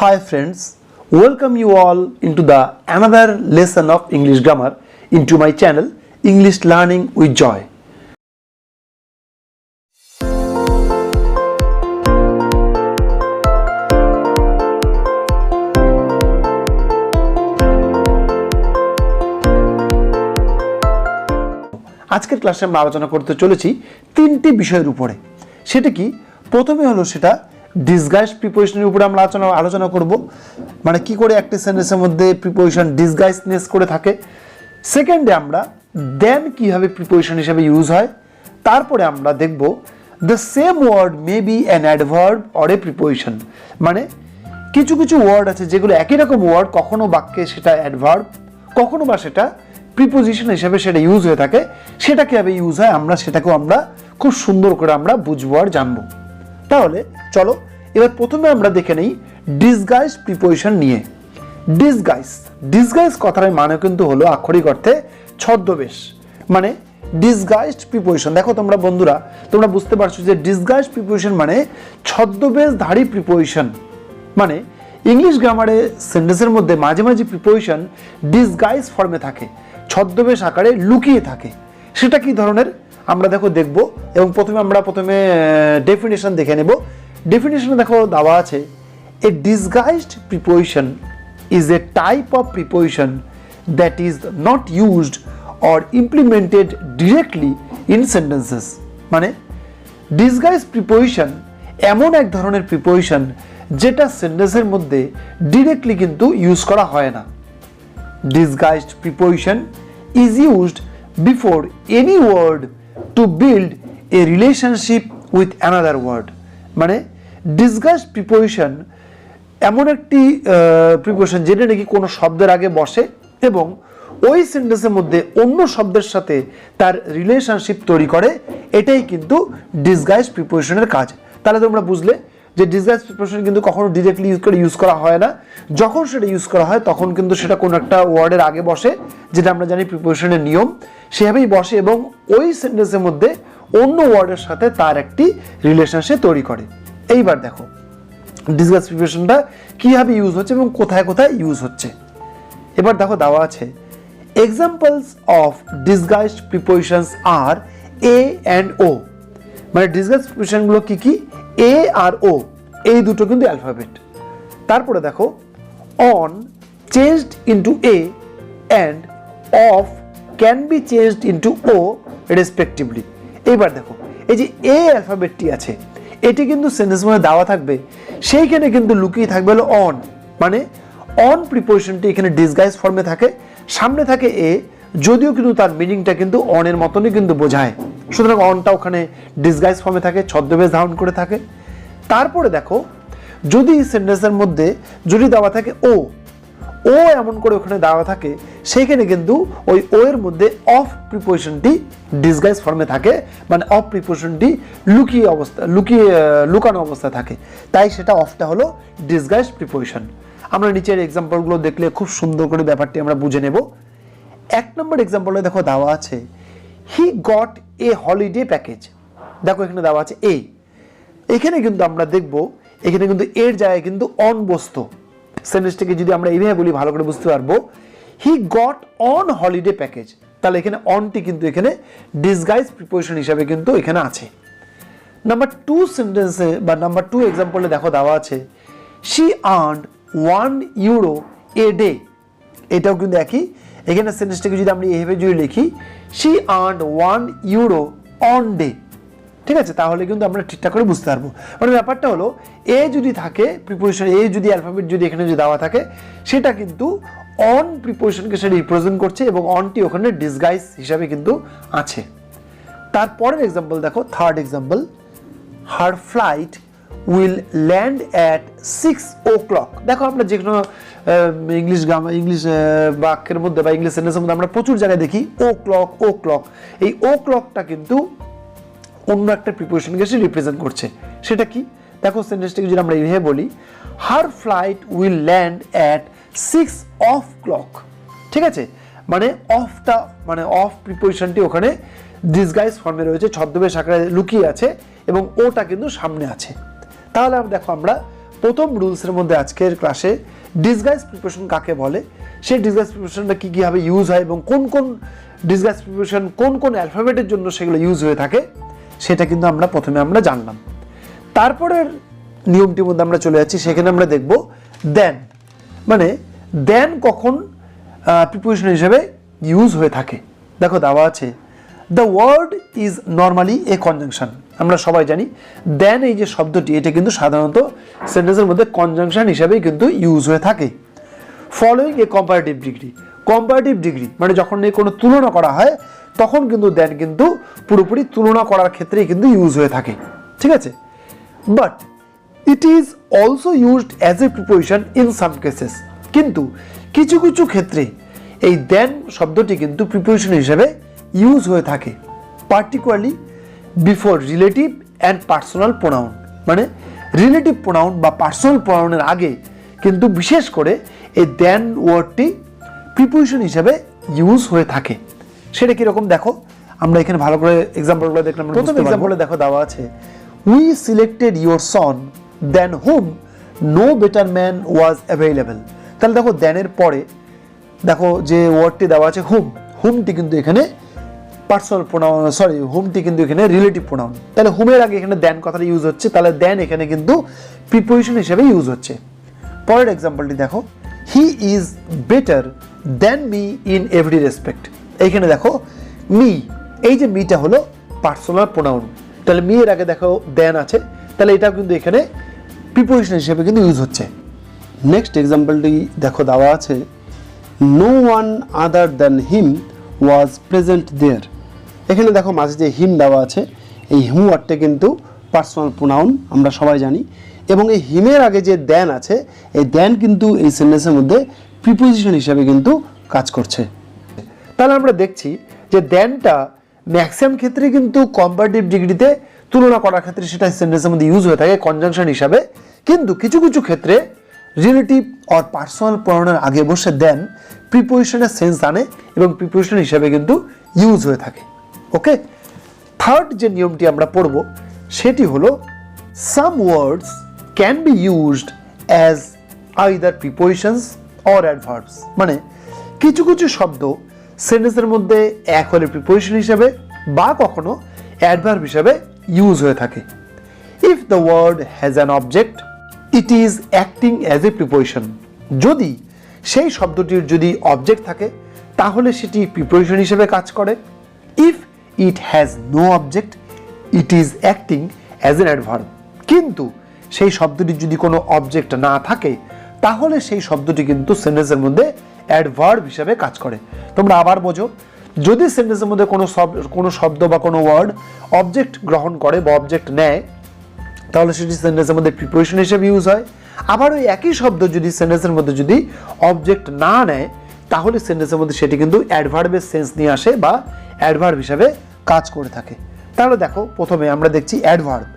Hi friends, welcome you all into the another lesson of English grammar into my channel English Learning with Joy. আজকের ক্লাসে আমরা আলোচনা করতে চলেছি তিনটি বিষয়ের উপরে। সেটা কি? প্রথমে হলো সেটা ডিসগাইজড প্রিপোজিশনের উপরে আমরা আলোচনা করব, মানে কি করে একটি সেন্টেন্সের মধ্যে প্রিপোজিশন ডিসগাইজনেস করে থাকে। সেকেন্ডে আমরা দেন কিভাবে প্রিপোজিশন হিসেবে ইউজ হয়। তারপরে আমরা দেখব the same word may be an adverb or a preposition, মানে কিছু কিছু ওয়ার্ড আছে যেগুলো একই রকম ওয়ার্ড, কখনো বাক্যে সেটা অ্যাডভার্ব, কখনো বা সেটা প্রিপোজিশন হিসেবে সেটা ইউজ হয়ে থাকে। সেটা কিভাবে ইউজ হয় সেটাকেও আমরা খুব সুন্দর করে আমরা বুঝবো আর জানবো। তাহলে চলো এবার প্রথমে আমরা দেখে নেই ডিসগাইজ প্রিপোজিশন নিয়ে। ডিসগাইজ কথার মানে কিন্তু হলো আক্ষরিক অর্থে ছদ্মবেশ, মানে ডিসগাইজড প্রিপোজিশন। দেখো তোমরা বন্ধুরা, তোমরা বুঝতে পারছো যে ডিসগাইজড প্রিপোজিশন মানে ছদ্মবেশধারী প্রিপোজিশন। মানে ইংলিশ গ্রামারে সেন্টেন্সের মধ্যে মাঝে মাঝে প্রিপোজিশন ডিসগাইজ ফর্মে থাকে, ছদ্মবেশ আকারে লুকিয়ে থাকে। সেটা কি ধরনের আমরা দেখব এবং প্রথমে ডেফিনেশন দেখে নেব। ডেফিনেশনে দেখো দেওয়া আছে, a disguised preposition is a type of preposition that is not used or implemented directly in sentences. মানে ডিসগাইজ প্রিপোজিশন এমন এক ধরনের প্রিপোজিশন যেটা সেন্টেন্সের মধ্যে ডিরেক্টলি কিন্তু ইউজ করা হয় না। Disguised preposition is used before any word to build a relationship with another word. মানে ডিসগাইজড প্রিপোজিশন এমন একটি প্রিপোজিশন যেটা নাকি কোনো শব্দের আগে বসে এবং ওই সেন্টেন্সের মধ্যে অন্য শব্দের সাথে তার রিলেশনশিপ তৈরি করে। এটাই কিন্তু ডিসগাইজড প্রিপোজিশনের কাজ। তাহলে তোমরা বুঝলে যে ডিসগাইজ প্রিপোজিশন কিন্তু কখনো ডিরেক্টলি ইউজ করা হয় না। যখন সেটা ইউজ করা হয় তখন কিন্তু সেটা কোনো একটা ওয়ার্ডের আগে বসে, যেটা আমরা জানি প্রিপোজিশনের নিয়ম, সেভাবেই বসে এবং ওই সেন্টেন্সের মধ্যে অন্য ওয়ার্ডের সাথে তার একটি রিলেশনশিপ তৈরি করে। এইবার দেখো ডিসগাইজ প্রিপোজিশনটা কিভাবে ইউজ হচ্ছে এবং কোথায় কোথায় ইউজ হচ্ছে। এবার দেখো দেওয়া আছে, এক্সাম্পলস অফ ডিসগাইজড প্রিপোজিশনস আর এ অ্যান্ড ও। মানে ডিসগাইজ প্রিপোজিশনগুলো কি কি? এ আর ও, এই দুটো কিন্তু অ্যালফাবেট। তারপরে দেখো on changed into a and of can be changed into o respectively. এইবার দেখো এই যে এ অ্যালফাবেটটি আছে, এটি কিন্তু সেন্টেন্সের মধ্যে দেওয়া থাকবে, সেইখানে কিন্তু লুকিয়ে থাকবে হলো অন। মানে অন প্রিপোজিশনটি এখানে ডিসগাইজ ফর্মে থাকে, সামনে থাকে এ, যদিও কিন্তু তার মিনিংটা কিন্তু অনের মতনই কিন্তু বোঝায়। সুতরাং অনটা ওখানে ডিসগাইজ ফর্মে থাকে, ছদ্মবেশ ধারণ করে থাকে। তারপরে দেখো যদি সেন্টেন্সের মধ্যে যদি দেওয়া থাকে ও এমন করে ওখানে দেওয়া থাকে, সেইখানে কিন্তু ওই ও এর মধ্যে অফ প্রিপোজিশনটি ডিসগাইজ ফর্মে থাকে, মানে অফ প্রিপোজিশনটি লুকানো অবস্থা থাকে, তাই সেটা অফটা হলো ডিসগাইজ প্রিপোজিশন। আমরা নিচের এক্সাম্পলগুলো দেখলে খুব সুন্দর করে ব্যাপারটি আমরা বুঝে নেব। এক নম্বর এক্সাম্পলে দেখো দেওয়া আছে, he got a holiday package. দেখো এখানে দেওয়া আছে এ, এখানে কিন্তু আমরা দেখব এখানে কিন্তু এর জায়গায় কিন্তু অন বসতো। সেন্টেন্সটাকে যদি আমরা এইভাবে বলি ভালো করে বুঝতে পারবো, he got on holiday package. তাহলে এখানে অনটি কিন্তু এখানে ডিসগাইজ প্রিপোজিশন হিসাবে কিন্তু এখানে আছে। নাম্বার 2 সেন্টেন্সে বা নাম্বার 2 এক্সাম্পলে দেখো দেওয়া আছে, she earned 1 euro a day. এটাও কিন্তু একই। এখানে সেন্টেন্সটাকে যদি আমরা এইভাবে যদি লিখি, she earned 1 euro on day, ঠিক আছে, তাহলে কিন্তু আমরা ঠিকঠাক করে বুঝতে পারবো। মানে ব্যাপারটা হলো এ যদি থাকে প্রিপোজিশন, এ যদি অ্যালফাবেট যদি এখানে যদি দেওয়া থাকে, সেটা কিন্তু অন প্রিপোজিশনকে সেটা রিপ্রেজেন্ট করছে এবং অনটি ওখানে ডিসগাইজ হিসাবে কিন্তু আছে। তারপরের এক্সাম্পল দেখো, third example, her flight will land at 6 o'clock। দেখো আমরা যে কোনো ইংলিশ বাক্যের মধ্যে বা ইংলিশ সেন্টেন্সের মধ্যে আমরা প্রচুর জায়গায় দেখি ও ক্লক। এই ও ক্লকটা কিন্তু অন্য একটা প্রিপোজিশনকে সে রিপ্রেজেন্ট করছে। সেটা কি? দেখো সেন্টেন্সটাকে যদি আমরা এইভাবে বলি, her flight will land at 6 o'clock। ঠিক আছে, মানে অফটা, মানে অফ প্রিপোজিশনটি ওখানে ডিসগাইজ ফর্মে রয়েছে, ছদ্মবেশ আকারে লুকিয়ে আছে এবং ওটা কিন্তু সামনে আছে। তাহলে দেখো আমরা প্রথম রুলসের মধ্যে আজকের ক্লাসে ডিসগাইজ প্রিপারেশন কাকে বলে, সেই ডিসগাইজ প্রিপারেশনটা কী কীভাবে ইউজ হয় এবং কোন কোন ডিসগাইজ প্রিপারেশন কোন কোন অ্যালফাবেটের জন্য সেগুলো ইউজ হয়ে থাকে সেটা কিন্তু আমরা প্রথমে জানলাম। তারপরের নিয়মটির মধ্যে আমরা চলে যাচ্ছি, সেখানে আমরা দেখব দেন, মানে দেন কখন প্রিপোজিশন হিসেবে ইউজ হয়ে থাকে। দেখো দেওয়া আছে the word is normally a conjunction. আমরা সবাই জানি দেন এই যে শব্দটি এটা কিন্তু সাধারণত সেন্টেন্সের মধ্যে কনজাংশন হিসেবেই কিন্তু ইউজ হয়ে থাকে। ফলোইং এ কম্পারেটিভ ডিগ্রি, কম্পারেটিভ ডিগ্রি মানে যখন কোনো তুলনা করা হয় তখন কিন্তু দেন কিন্তু পুরোপুরি তুলনা করার ক্ষেত্রেই কিন্তু ইউজ হয়ে থাকে, ঠিক আছে। But it is also used as a preposition in some cases, কিন্তু কিছু কিছু ক্ষেত্রে এই দেন শব্দটি কিন্তু প্রিপোজিশন হিসেবে ইউজ হয়ে থাকে, particularly before relative and personal pronoun, মানে রিলেটিভ প্রোনাউন বা পার্সোনাল প্রোনাউনের আগে কিন্তু বিশেষ করে এই দেন ওয়ার্ডটি প্রিপোজিশন হিসেবে ইউজ হয়ে থাকে। সেটা কীরকম দেখো, আমরা এখানে ভালো করে এক্সাম্পলগুলো দেখলাম। প্রথম এক্সাম্পলে দেখো দেওয়া আছে we selected your son then whom no better man was available. তাহলে দেখো দেনের পরে দেখো যে ওয়ার্ডটি দেওয়া আছে হুম, হুমটি কিন্তু এখানে পার্সোনাল প্রোনাউন, সরি হুমটি কিন্তু এখানে রিলেটিভ প্রোনাউন। তাহলে হুমের আগে এখানে দেন কথাটা ইউজ হচ্ছে, তাহলে দেন এখানে কিন্তু প্রিপোজিশন হিসেবে ইউজ হচ্ছে। পরের এক্সাম্পলটি দেখো he is better than me in every respect. এইখানে দেখো মি, এই যে মিটা হলো পার্সোনাল প্রোনাউন, তাহলে মি এর আগে দেখো দেন আছে, তাহলে এটাও কিন্তু এখানে প্রিপোজিশন হিসেবে কিন্তু ইউজ হচ্ছে। নেক্সট এক্সাম্পলটি দেখো দেওয়া আছে no one other than him was present there. এখানে দেখো মাঝে যে হিম দেওয়া আছে, এই হিম ওয়ার্ডটা কিন্তু পার্সোনাল প্রোনাউন আমরা সবাই জানি, এবং এই হিমের আগে যে দেন আছে এই দেন কিন্তু এই সেন্টেন্সের মধ্যে প্রিপোজিশন হিসেবে কিন্তু কাজ করছে। তাহলে আমরা দেখছি যে দেনটা ম্যাক্সিমাম ক্ষেত্রে কিন্তু কম্পারেটিভ ডিগ্রিতে তুলনা করার ক্ষেত্রে সেটা সেন্টেন্সের মধ্যে ইউজ হয়ে থাকে কনজাংশন হিসাবে, কিন্তু কিছু কিছু ক্ষেত্রে রিলেটিভ অর পার্সোনাল প্রোনাউনের আগে বসে দেন প্রিপোজিশনের সেন্স আনে এবং প্রিপোজিশন হিসাবে কিন্তু ইউজ হয়ে থাকে। ওকে, থার্ড যে নিয়মটি আমরা পড়ব সেটি হলো some words can be used as either prepositions or adverbs, মানে কিছু কিছু শব্দ সেন্টেন্সের মধ্যে এক হলে প্রিপোজিশন হিসাবে বা কখনো অ্যাডভার্ব হিসাবে ইউজ হয়ে থাকে। If the word has an object it is acting as a preposition, যদি সেই শব্দটির যদি অবজেক্ট থাকে তাহলে সেটি প্রিপোজিশন হিসেবে কাজ করে। If it has no object it is acting as an adverb, কিন্তু সেই শব্দটির যদি কোনো অবজেক্ট না থাকে তাহলে সেই শব্দটি কিন্তু সেন্টেন্সের মধ্যে অ্যাডভার্ব হিসেবে কাজ করে। তোমরা আবার বোঝো, যদি সেন্টেন্সের মধ্যে কোনো শব্দ বা কোনো ওয়ার্ড অবজেক্ট গ্রহণ করে বা অবজেক্ট নেয় তাহলে সেটি সেন্টেন্সের মধ্যে প্রিপোজিশন হিসেবে ইউজ হয়। আবার ওই একই শব্দ যদি সেন্টেন্সের মধ্যে যদি অবজেক্ট না নেয় তাহলে সেন্টেন্সের মধ্যে সেটি কিন্তু অ্যাডভার্বের সেন্স নিয়ে আসে বা অ্যাডভার্ব হিসেবে কাজ করে থাকে। তাহলে দেখো প্রথমে আমরা দেখছি অ্যাডভার্ব,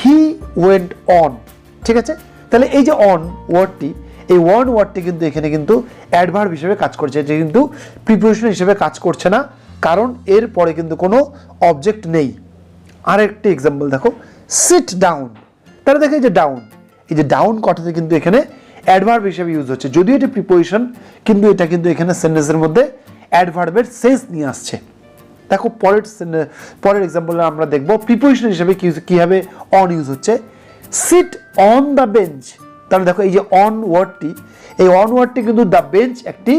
হি ওয়েন্ট অন, ঠিক আছে। তাহলে এই যে অন ওয়ার্ডটি, এই ওয়ান ওয়ার্ডটি কিন্তু এখানে কিন্তু অ্যাডভার্ব হিসেবে কাজ করছে, যে কিন্তু প্রিপোজিশন হিসেবে কাজ করছে না, কারণ এর পরে কিন্তু কোনো অবজেক্ট নেই। আরেকটি এক্সাম্পল দেখো সিট ডাউন, তাহলে দেখো এই যে ডাউন কথাতে কিন্তু এখানে অ্যাডভার্ব হিসেবে ইউজ হচ্ছে, যদিও এটি প্রিপোজিশন কিন্তু এটা কিন্তু এখানে সেন্টেন্সের মধ্যে অ্যাডভার্বের সেন্স নিয়ে আসছে। দেখো পরের এক্সাম্পলে আমরা দেখব প্রিপোজিশন হিসেবে কীভাবে অন ইউজ হচ্ছে। সিট অন দ্য বেঞ্চ, তাহলে দেখো এই যে অন ওয়ার্ডটি, এই অন ওয়ার্ডটি কিন্তু দ্য বেঞ্চ একটি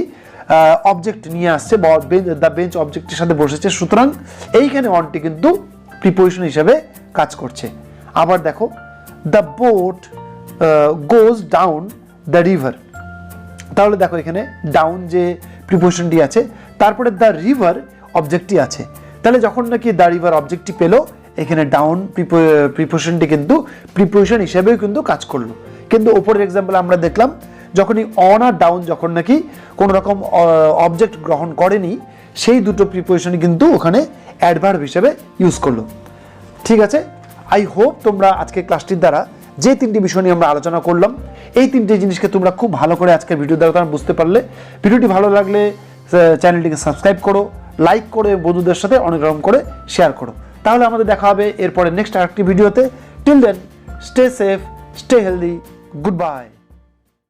অবজেক্ট নিয়ে আসছে বা দ্য বেঞ্চ অবজেক্টের সাথে বসেছে, সুতরাং এইখানে অনটি কিন্তু প্রিপোজিশন হিসেবে কাজ করছে। আবার দেখো the boat goes down the river, তাহলে দেখো এখানে ডাউন যে প্রিপোজিশনটি আছে তারপরে দ্য রিভার অবজেক্টটি আছে, তাহলে যখন নাকি দ্য রিভার অবজেক্টটি পেলো এখানে ডাউন প্রিপোজিশনটি কিন্তু প্রিপোজিশন হিসেবেও কিন্তু কাজ করলো। কিন্তু ওপরের এক্সাম্পল আমরা দেখলাম যখনই অন আর ডাউন যখন নাকি কোনো রকম অবজেক্ট গ্রহণ করেনি সেই দুটো প্রিপোজিশনই কিন্তু ওখানে অ্যাডভার্ব হিসেবে ইউজ করলো। ঠিক আছে, আই হোপ তোমরা আজকে ক্লাসটির দ্বারা যে তিনটি বিষয় নিয়ে আমরা আলোচনা করলাম এই তিনটি জিনিসকে তোমরা খুব ভালো করে আজকের ভিডিও দ্বারা তোমরা বুঝতে পারলে। ভিডিওটি ভালো লাগলে চ্যানেলটিকে সাবস্ক্রাইব করো, লাইক করে বন্ধুদের সাথে অনেক রকম করে শেয়ার করো। তাহলে আমাদের দেখা হবে এরপরে নেক্সট আরেকটি ভিডিওতে। Till then stay safe, stay healthy, good by.